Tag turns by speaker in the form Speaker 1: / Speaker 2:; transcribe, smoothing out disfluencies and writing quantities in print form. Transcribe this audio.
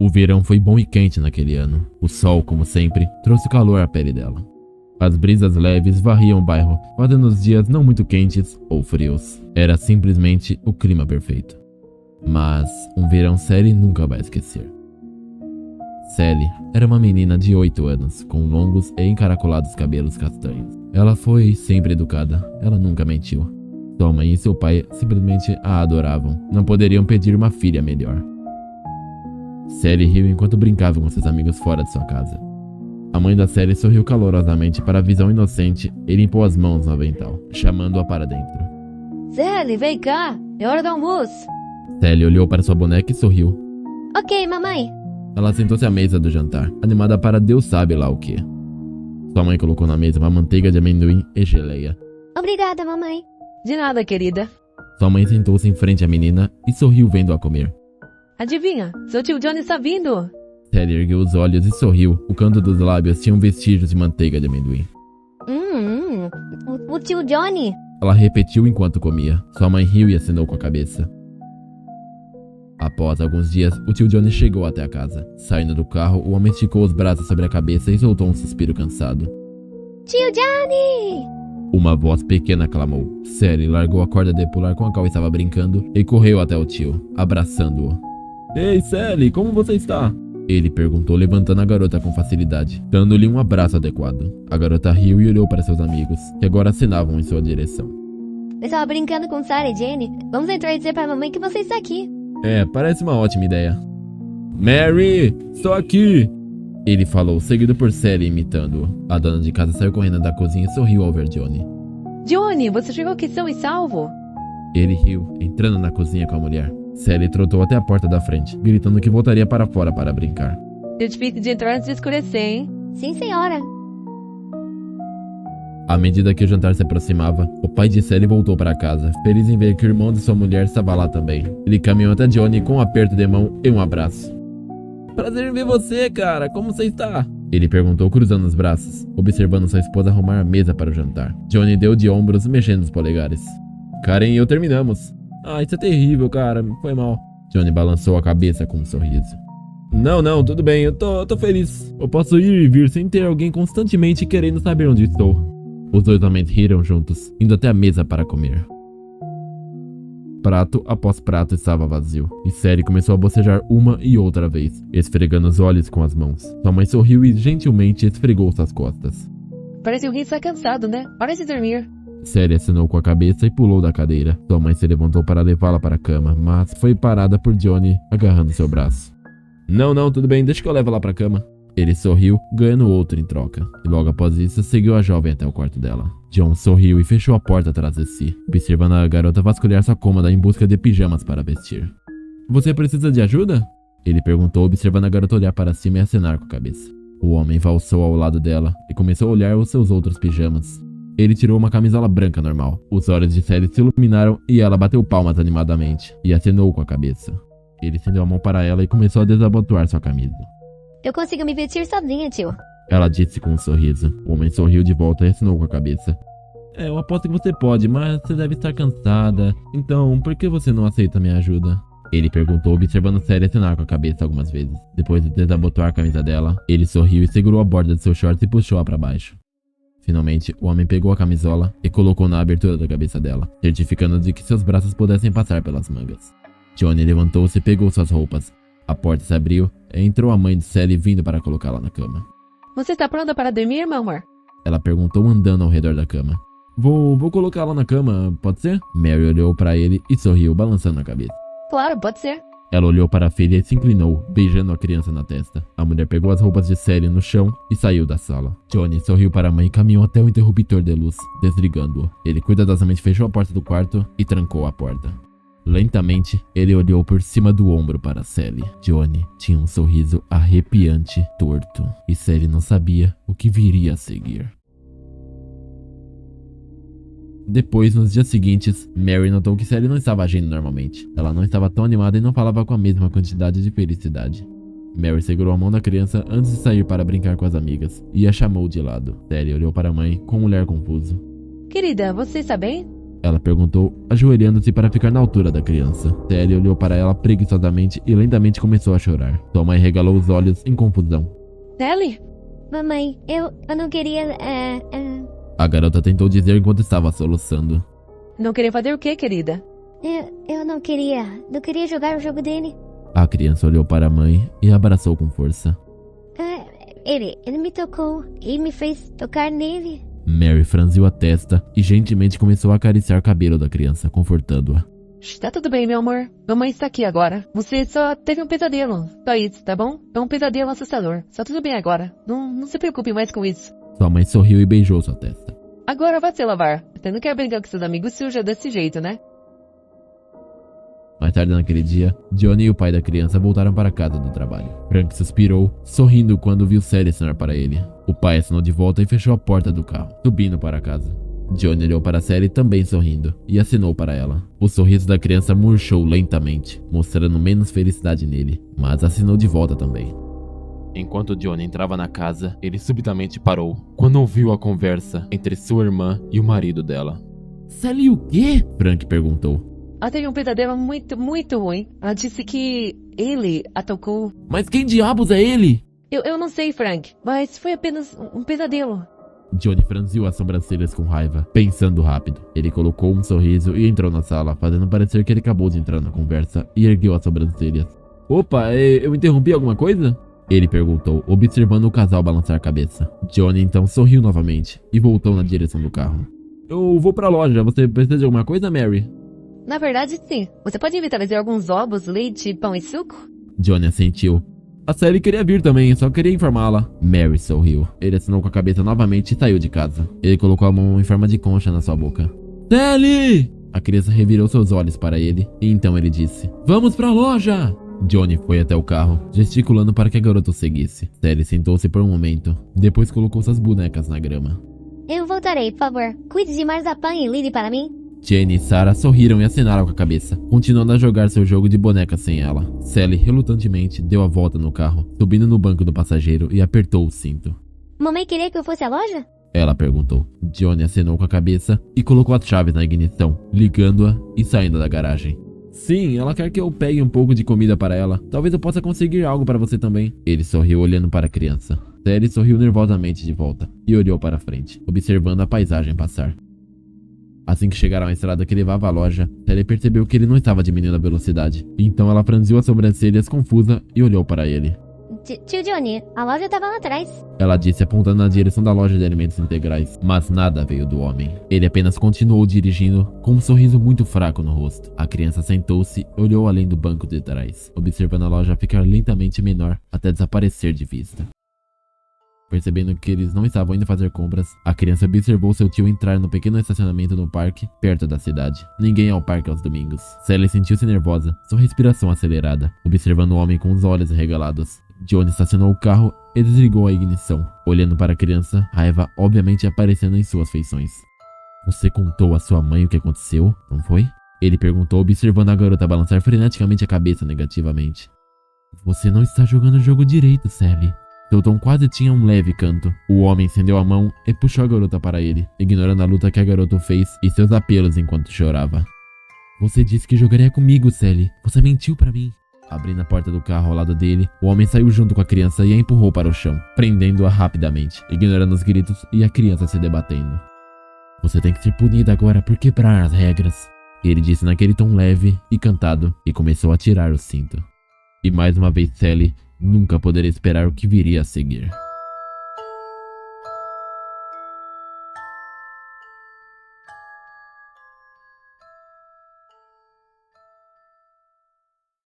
Speaker 1: O verão foi bom e quente naquele ano. O sol, como sempre, trouxe calor à pele dela. As brisas leves varriam o bairro, fazendo os dias não muito quentes ou frios. Era simplesmente o clima perfeito. Mas um verão Sally nunca vai esquecer. Sally era uma menina de 8 anos, com longos e encaracolados cabelos castanhos. Ela foi sempre educada, ela nunca mentiu. Sua mãe e seu pai simplesmente a adoravam, não poderiam pedir uma filha melhor. Sally riu enquanto brincava com seus amigos fora de sua casa. A mãe da Sally sorriu calorosamente para a visão inocente e limpou as mãos no avental, chamando-a para dentro.
Speaker 2: Sally, vem cá, é hora do almoço.
Speaker 1: Sally olhou para sua boneca e sorriu.
Speaker 2: Ok, mamãe.
Speaker 1: Ela sentou-se à mesa do jantar, animada para Deus sabe lá o que. Sua mãe colocou na mesa uma manteiga de amendoim e geleia.
Speaker 2: Obrigada, mamãe.
Speaker 3: De nada, querida.
Speaker 1: Sua mãe sentou-se em frente à menina e sorriu vendo-a comer.
Speaker 3: Adivinha, seu tio Johnny está vindo.
Speaker 1: Sally ergueu os olhos e sorriu. O canto dos lábios tinha vestígios de manteiga de amendoim.
Speaker 2: O tio Johnny.
Speaker 1: Ela repetiu enquanto comia. Sua mãe riu e acenou com a cabeça. Após alguns dias, o tio Johnny chegou até a casa. Saindo do carro, o homem esticou os braços sobre a cabeça e soltou um suspiro cansado.
Speaker 2: Tio Johnny!
Speaker 1: Uma voz pequena clamou. Sally largou a corda de pular com a qual estava brincando e correu até o tio, abraçando-o. Ei, Sally, como você está? Ele perguntou, levantando a garota com facilidade, dando-lhe um abraço adequado. A garota riu e olhou para seus amigos, que agora acenavam em sua direção.
Speaker 2: Eu estava brincando com Sarah e Jenny. Vamos entrar e dizer para a mamãe que você está aqui.
Speaker 1: Parece uma ótima ideia. Mary, estou aqui! Ele falou, seguido por Sally imitando-o. A dona de casa saiu correndo da cozinha e sorriu ao ver Johnny.
Speaker 3: Johnny, você chegou aqui são e salvo?
Speaker 1: Ele riu, entrando na cozinha com a mulher. Sally trotou até a porta da frente, gritando que voltaria para fora para brincar.
Speaker 3: É difícil de entrar antes de escurecer, hein?
Speaker 2: Sim, senhora.
Speaker 1: À medida que o jantar se aproximava, o pai de Sally voltou para casa, feliz em ver que o irmão de sua mulher estava lá também. Ele caminhou até Johnny com um aperto de mão e um abraço. Prazer em ver você, cara. Como você está? Ele perguntou cruzando os braços, observando sua esposa arrumar a mesa para o jantar. Johnny deu de ombros, mexendo os polegares. Karen e eu terminamos. Isso é terrível, cara. Foi mal. Johnny balançou a cabeça com um sorriso. Não, tudo bem. Eu tô feliz. Eu posso ir e vir sem ter alguém constantemente querendo saber onde estou. Os dois homens riram juntos, indo até a mesa para comer. Prato após prato estava vazio, e Sally começou a bocejar uma e outra vez, esfregando os olhos com as mãos. Sua mãe sorriu e gentilmente esfregou suas costas.
Speaker 3: Parece que o Rin está cansado, né? Hora de dormir.
Speaker 1: Sally acenou com a cabeça e pulou da cadeira. Sua mãe se levantou para levá-la para a cama, mas foi parada por Johnny, agarrando seu braço. Não, tudo bem, deixa que eu levo ela para a cama. Ele sorriu, ganhando outro em troca, e logo após isso seguiu a jovem até o quarto dela. John sorriu e fechou a porta atrás de si, observando a garota vasculhar sua cômoda em busca de pijamas para vestir. Você precisa de ajuda? Ele perguntou, observando a garota olhar para cima e acenar com a cabeça. O homem valsou ao lado dela e começou a olhar os seus outros pijamas. Ele tirou uma camisola branca normal. Os olhos de Sally se iluminaram e ela bateu palmas animadamente e acenou com a cabeça. Ele estendeu a mão para ela e começou a desabotoar sua camisa.
Speaker 2: Eu consigo me vestir sozinha, tio.
Speaker 1: Ela disse com um sorriso. O homem sorriu de volta e assinou com a cabeça. Eu aposto que você pode, mas você deve estar cansada. Então, por que você não aceita minha ajuda? Ele perguntou, observando Sally assinar com a cabeça algumas vezes. Depois de desabotoar a camisa dela, ele sorriu e segurou a borda de seu short e puxou-a para baixo. Finalmente, o homem pegou a camisola e colocou na abertura da cabeça dela, certificando de que seus braços pudessem passar pelas mangas. Johnny levantou-se e pegou suas roupas. A porta se abriu e entrou a mãe de Sally vindo para colocá-la na cama.
Speaker 3: Você está pronta para dormir, meu amor?
Speaker 1: Ela perguntou andando ao redor da cama. Vou colocá-la na cama, pode ser? Mary olhou para ele e sorriu, balançando a cabeça.
Speaker 3: Claro, pode ser.
Speaker 1: Ela olhou para a filha e se inclinou, beijando a criança na testa. A mulher pegou as roupas de Sally no chão e saiu da sala. Johnny sorriu para a mãe e caminhou até o interruptor de luz, desligando-o. Ele cuidadosamente fechou a porta do quarto e trancou a porta. Lentamente, ele olhou por cima do ombro para Sally. Johnny tinha um sorriso arrepiante, torto, e Sally não sabia o que viria a seguir. Depois, nos dias seguintes, Mary notou que Sally não estava agindo normalmente. Ela não estava tão animada e não falava com a mesma quantidade de felicidade. Mary segurou a mão da criança antes de sair para brincar com as amigas, e a chamou de lado. Sally olhou para a mãe com um olhar confuso.
Speaker 3: Querida, você está bem?
Speaker 1: Ela perguntou, ajoelhando-se para ficar na altura da criança. Sally olhou para ela preguiçosamente e lentamente começou a chorar. Sua mãe regalou os olhos em confusão.
Speaker 3: Sally?
Speaker 2: Mamãe, eu não queria,
Speaker 1: A garota tentou dizer enquanto estava soluçando.
Speaker 3: Não queria fazer o quê, querida?
Speaker 2: Eu não queria jogar o jogo dele.
Speaker 1: A criança olhou para a mãe e a abraçou com força.
Speaker 2: Ele me tocou e me fez tocar nele.
Speaker 1: Mary franziu a testa e gentilmente começou a acariciar o cabelo da criança, confortando-a.
Speaker 3: Está tudo bem, meu amor. Mamãe está aqui agora. Você só teve um pesadelo. Só isso, tá bom? É um pesadelo assustador. Está tudo bem agora. Não se preocupe mais com isso.
Speaker 1: Sua mãe sorriu e beijou sua testa.
Speaker 3: Agora vá se lavar. Você não quer brincar com seus amigos sujos desse jeito, né?
Speaker 1: Mais tarde naquele dia, Johnny e o pai da criança voltaram para a casa do trabalho. Frank suspirou, sorrindo quando viu Sally assinar para ele. O pai assinou de volta e fechou a porta do carro, subindo para casa. Johnny olhou para Sally também sorrindo e assinou para ela. O sorriso da criança murchou lentamente, mostrando menos felicidade nele, mas assinou de volta também. Enquanto Johnny entrava na casa, ele subitamente parou, quando ouviu a conversa entre sua irmã e o marido dela. Sally o quê? Frank perguntou.
Speaker 3: Ela teve um pesadelo muito ruim. Ela disse que ele a tocou.
Speaker 1: Mas quem diabos é ele?
Speaker 3: Eu não sei, Frank, mas foi apenas um pesadelo.
Speaker 1: Johnny franziu as sobrancelhas com raiva, pensando rápido. Ele colocou um sorriso e entrou na sala, fazendo parecer que ele acabou de entrar na conversa, e ergueu as sobrancelhas. Opa, eu interrompi alguma coisa? Ele perguntou, observando o casal balançar a cabeça. Johnny então sorriu novamente e voltou na direção do carro. Eu vou pra loja, você precisa de alguma coisa, Mary?
Speaker 3: Na verdade, sim. Você pode me trazer alguns ovos, leite, pão e suco?
Speaker 1: Johnny assentiu. A Sally queria vir também, só queria informá-la. Mary sorriu. Ele assinou com a cabeça novamente e saiu de casa. Ele colocou a mão em forma de concha na sua boca. Sally! A criança revirou seus olhos para ele e então ele disse: Vamos pra loja! Johnny foi até o carro, gesticulando para que a garota o seguisse. Sally sentou-se por um momento, depois colocou suas bonecas na grama.
Speaker 2: Eu voltarei, por favor. Cuide de Marzipan e ligue para mim.
Speaker 1: Jenny e Sarah sorriram e acenaram com a cabeça, continuando a jogar seu jogo de bonecas sem ela. Sally, relutantemente, deu a volta no carro, subindo no banco do passageiro e apertou o cinto.
Speaker 2: Mamãe queria que eu fosse à loja?
Speaker 1: Ela perguntou. Johnny acenou com a cabeça e colocou as chaves na ignição, ligando-a e saindo da garagem. Sim, ela quer que eu pegue um pouco de comida para ela. Talvez eu possa conseguir algo para você também. Ele sorriu olhando para a criança. Sally sorriu nervosamente de volta e olhou para frente, observando a paisagem passar. Assim que chegaram à estrada que levava à loja, Sally percebeu que ele não estava diminuindo a velocidade. Então ela franziu as sobrancelhas confusa e olhou para ele.
Speaker 2: Tio Johnny, a loja estava lá atrás.
Speaker 1: Ela disse apontando na direção da loja de alimentos integrais. Mas nada veio do homem. Ele apenas continuou dirigindo com um sorriso muito fraco no rosto. A criança sentou-se e olhou além do banco de trás, observando a loja ficar lentamente menor até desaparecer de vista. Percebendo que eles não estavam indo fazer compras, a criança observou seu tio entrar no pequeno estacionamento no parque, perto da cidade. Ninguém ia ao parque aos domingos. Sally sentiu-se nervosa, sua respiração acelerada, observando o homem com os olhos arregalados. Johnny estacionou o carro e desligou a ignição, olhando para a criança, raiva obviamente aparecendo em suas feições. Você contou à sua mãe o que aconteceu, não foi? Ele perguntou, observando a garota balançar freneticamente a cabeça negativamente. Você não está jogando o jogo direito, Sally. Seu tom quase tinha um leve canto. O homem estendeu a mão e puxou a garota para ele, ignorando a luta que a garota fez e seus apelos enquanto chorava. Você disse que jogaria comigo, Sally. Você mentiu para mim. Abrindo a porta do carro ao lado dele, o homem saiu junto com a criança e a empurrou para o chão, prendendo-a rapidamente, ignorando os gritos e a criança se debatendo. Você tem que ser punida agora por quebrar as regras, ele disse naquele tom leve e cantado, e começou a tirar o cinto. E mais uma vez Sally nunca poderia esperar o que viria a seguir.